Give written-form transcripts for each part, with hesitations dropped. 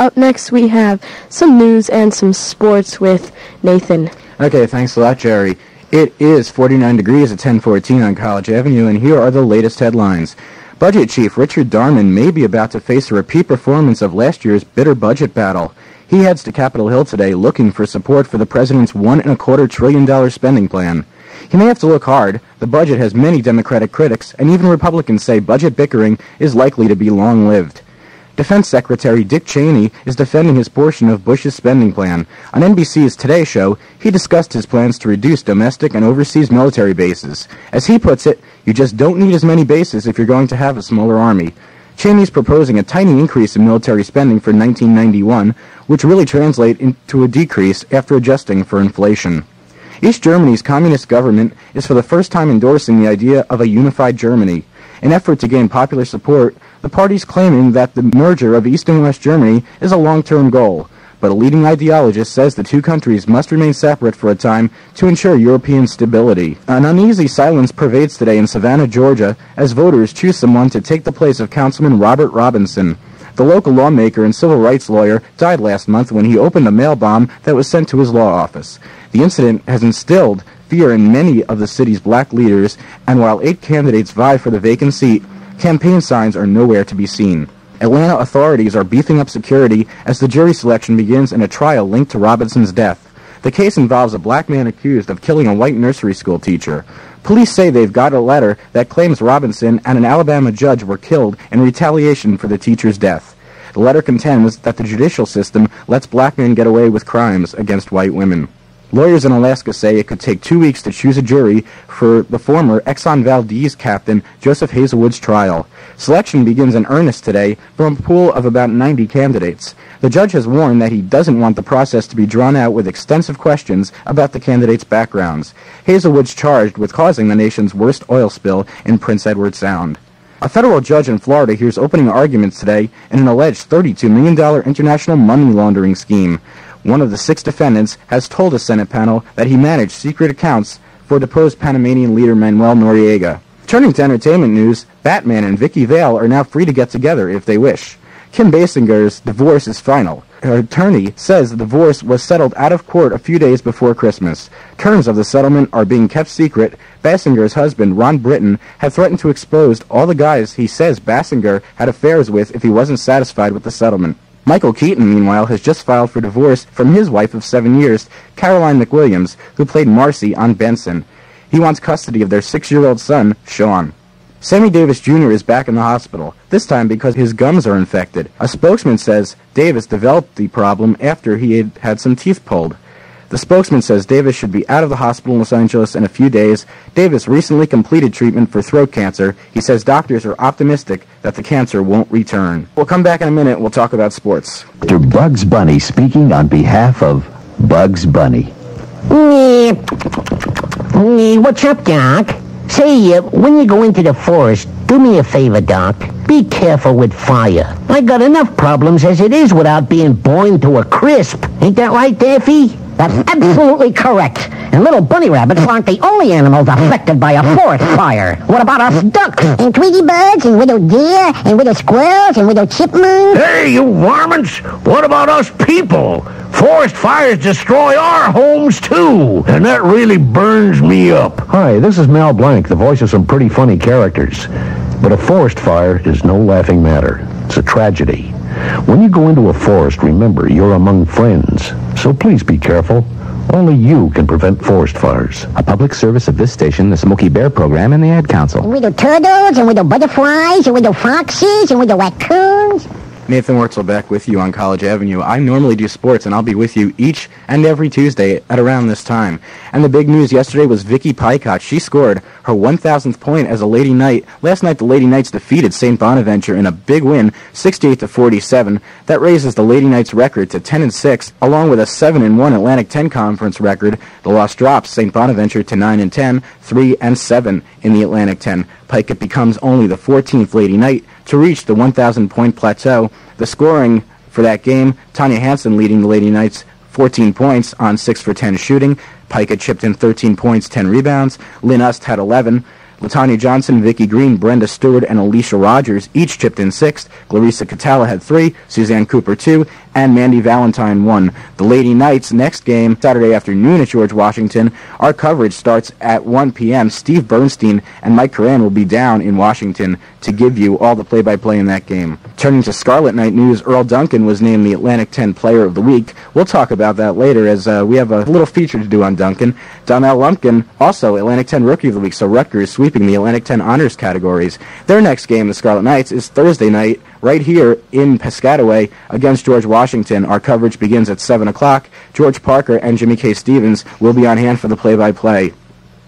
Up next, we have some news and some sports with Nathan. Okay, thanks a lot, Jerry. It is 49 degrees at 1014 on College Avenue, and here are the latest headlines. Budget Chief Richard Darman may be about to face a repeat performance of last year's bitter budget battle. He heads to Capitol Hill today looking for support for the president's $1.25 trillion spending plan. He may have to look hard. The budget has many Democratic critics, and even Republicans say budget bickering is likely to be long-lived. Defense Secretary Dick Cheney is defending his portion of Bush's spending plan. On NBC's Today Show, he discussed his plans to reduce domestic and overseas military bases. As he puts it, you just don't need as many bases if you're going to have a smaller army. Cheney's proposing a tiny increase in military spending for 1991, which really translates into a decrease after adjusting for inflation. East Germany's communist government is for the first time endorsing the idea of a unified Germany. In an effort to gain popular support, the party's claiming that the merger of East and West Germany is a long-term goal, but a leading ideologist says the two countries must remain separate for a time to ensure European stability. An uneasy silence pervades today in Savannah, Georgia, as voters choose someone to take the place of Councilman Robert Robinson. The local lawmaker and civil rights lawyer died last month when he opened a mail bomb that was sent to his law office. The incident has instilled fear in many of the city's black leaders, and while 8 candidates vie for the vacant seat, campaign signs are nowhere to be seen. Atlanta authorities are beefing up security as the jury selection begins in a trial linked to Robinson's death. The case involves a black man accused of killing a white nursery school teacher. Police say they've got a letter that claims Robinson and an Alabama judge were killed in retaliation for the teacher's death. The letter contends that the judicial system lets black men get away with crimes against white women. Lawyers in Alaska say it could take 2 weeks to choose a jury for the former Exxon Valdez captain Joseph Hazelwood's trial. Selection begins in earnest today from a pool of about 90 candidates. The judge has warned that he doesn't want the process to be drawn out with extensive questions about the candidates' backgrounds. Hazelwood's charged with causing the nation's worst oil spill in Prince Edward Sound. A federal judge in Florida hears opening arguments today in an alleged $32 million international money laundering scheme. One of the 6 defendants has told a Senate panel that he managed secret accounts for deposed Panamanian leader Manuel Noriega. Turning to entertainment news, Batman and Vicky Vale are now free to get together if they wish. Kim Basinger's divorce is final. Her attorney says the divorce was settled out of court a few days before Christmas. Terms of the settlement are being kept secret. Basinger's husband, Ron Britton, had threatened to expose all the guys he says Basinger had affairs with if he wasn't satisfied with the settlement. Michael Keaton, meanwhile, has just filed for divorce from his wife of 7 years, Caroline McWilliams, who played Marcy on Benson. He wants custody of their 6-year-old son, Sean. Sammy Davis Jr. is back in the hospital, this time because his gums are infected. A spokesman says Davis developed the problem after he had had some teeth pulled. The spokesman says Davis should be out of the hospital in Los Angeles in a few days. Davis recently completed treatment for throat cancer. He says doctors are optimistic that the cancer won't return. We'll come back in a minute. We'll talk about sports. Dr. Bugs Bunny speaking on behalf of Bugs Bunny. What's up, Doc? Say, when you go into the forest, do me a favor, Doc. Be careful with fire. I got enough problems as it is without being burned to a crisp. Ain't that right, Daffy? That's absolutely correct. And little bunny rabbits aren't the only animals affected by a forest fire. What about us ducks? And Tweety birds, and little deer, and little squirrels, and little chipmunks? Hey, you varmints! What about us people? Forest fires destroy our homes, too. And that really burns me up. Hi, this is Mel Blanc, the voice of some pretty funny characters. But a forest fire is no laughing matter. It's a tragedy. When you go into a forest, remember, you're among friends. So please be careful. Only you can prevent forest fires. A public service of this station, the Smokey Bear Program, and the Ad Council. And little turtles, and little butterflies, and little foxes, and little raccoons. Nathan Wurtzel back with you on College Avenue. I normally do sports, and I'll be with you each and every Tuesday at around this time. And the big news yesterday was Vicky Picott. She scored her 1,000th point as a Lady Knight. Last night, the Lady Knights defeated St. Bonaventure in a big win, 68-47. That raises the Lady Knights record to 10-6, along with a 7-1 Atlantic 10 Conference record. The loss drops St. Bonaventure to 9-10, 3-7 in the Atlantic 10. Picott becomes only the 14th Lady Knight to reach the 1,000-point plateau. The scoring for that game, Tanya Hansen leading the Lady Knights 14 points on 6 for 10 shooting. Picott chipped in 13 points, 10 rebounds. Lynn Ust had 11. LaTanya Johnson, Vicky Green, Brenda Stewart, and Alicia Rogers each chipped in 6th. Clarissa Catala had 3, Suzanne Cooper 2, and Mandy Valentine 1. The Lady Knights' next game, Saturday afternoon at George Washington. Our coverage starts at 1 p.m. Steve Bernstein and Mike Coran will be down in Washington to give you all the play-by-play in that game. Turning to Scarlet Knight news, Earl Duncan was named the Atlantic 10 Player of the Week. We'll talk about that later as we have a little feature to do on Duncan. Donnell Lumpkin, also Atlantic 10 Rookie of the Week, so Rutgers sweeping the Atlantic 10 honors categories. Their next game, the Scarlet Knights, is Thursday night right here in Piscataway against George Washington. Our coverage begins at 7 o'clock. George Parker and Jimmy K. Stevens will be on hand for the play-by-play.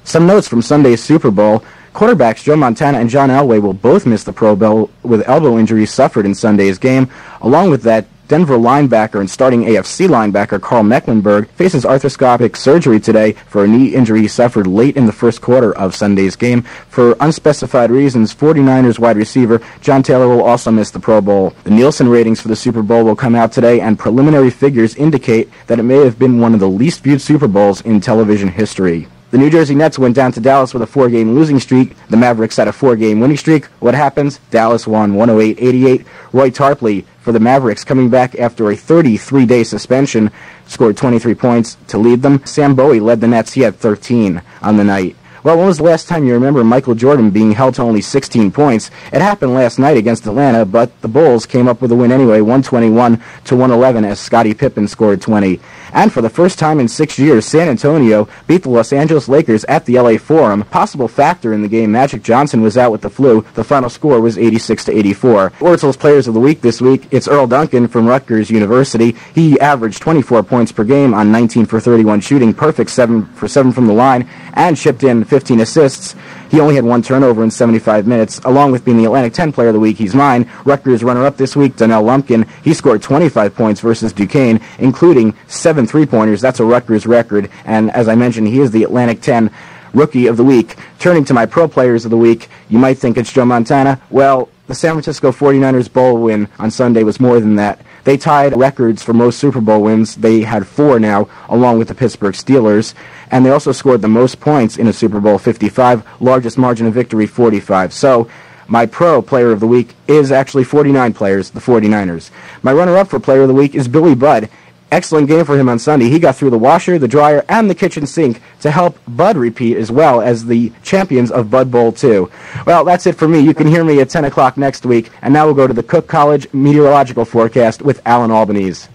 Some notes from Sunday's Super Bowl. Quarterbacks Joe Montana and John Elway will both miss the Pro Bowl with elbow injuries suffered in Sunday's game. Along with that, Denver linebacker and starting AFC linebacker Carl Mecklenburg faces arthroscopic surgery today for a knee injury he suffered late in the first quarter of Sunday's game. For unspecified reasons, 49ers wide receiver John Taylor will also miss the Pro Bowl. The Nielsen ratings for the Super Bowl will come out today, and preliminary figures indicate that it may have been one of the least viewed Super Bowls in television history. The New Jersey Nets went down to Dallas with a 4-game losing streak. The Mavericks had a 4-game winning streak. What happens? Dallas won 108-88. Roy Tarpley for the Mavericks, coming back after a 33-day suspension, scored 23 points to lead them. Sam Bowie led the Nets. He had 13 on the night. Well, when was the last time you remember Michael Jordan being held to only 16 points? It happened last night against Atlanta, but the Bulls came up with a win anyway, 121-111, as Scottie Pippen scored 20. And for the first time in 6 years, San Antonio beat the Los Angeles Lakers at the LA Forum. Possible factor in the game, Magic Johnson was out with the flu. The final score was 86-84. Oracle's Players of the Week this week, it's Earl Duncan from Rutgers University. He averaged 24 points per game on 19 for 31 shooting, perfect 7 for 7 from the line, and chipped in 15 assists. He only had 1 turnover in 75 minutes. Along with being the Atlantic 10 Player of the Week, he's mine. Rutgers runner-up this week, Donnell Lumpkin. He scored 25 points versus Duquesne, including 7 3-pointers. That's a Rutgers record. And as I mentioned, he is the Atlantic 10 Rookie of the Week. Turning to my Pro Players of the Week, you might think it's Joe Montana. Well, the San Francisco 49ers Bowl win on Sunday was more than that. They tied records for most Super Bowl wins. They had 4 now, along with the Pittsburgh Steelers. And they also scored the most points in a Super Bowl, 55, largest margin of victory, 45. So my Pro Player of the Week is actually 49 players, the 49ers. My runner-up for Player of the Week is Billy Budd. Excellent game for him on Sunday. He got through the washer, the dryer, and the kitchen sink to help Bud repeat as well as the champions of Bud Bowl 2. Well, that's it for me. You can hear me at 10 o'clock next week. And now we'll go to the Cook College Meteorological Forecast with Alan Albanese.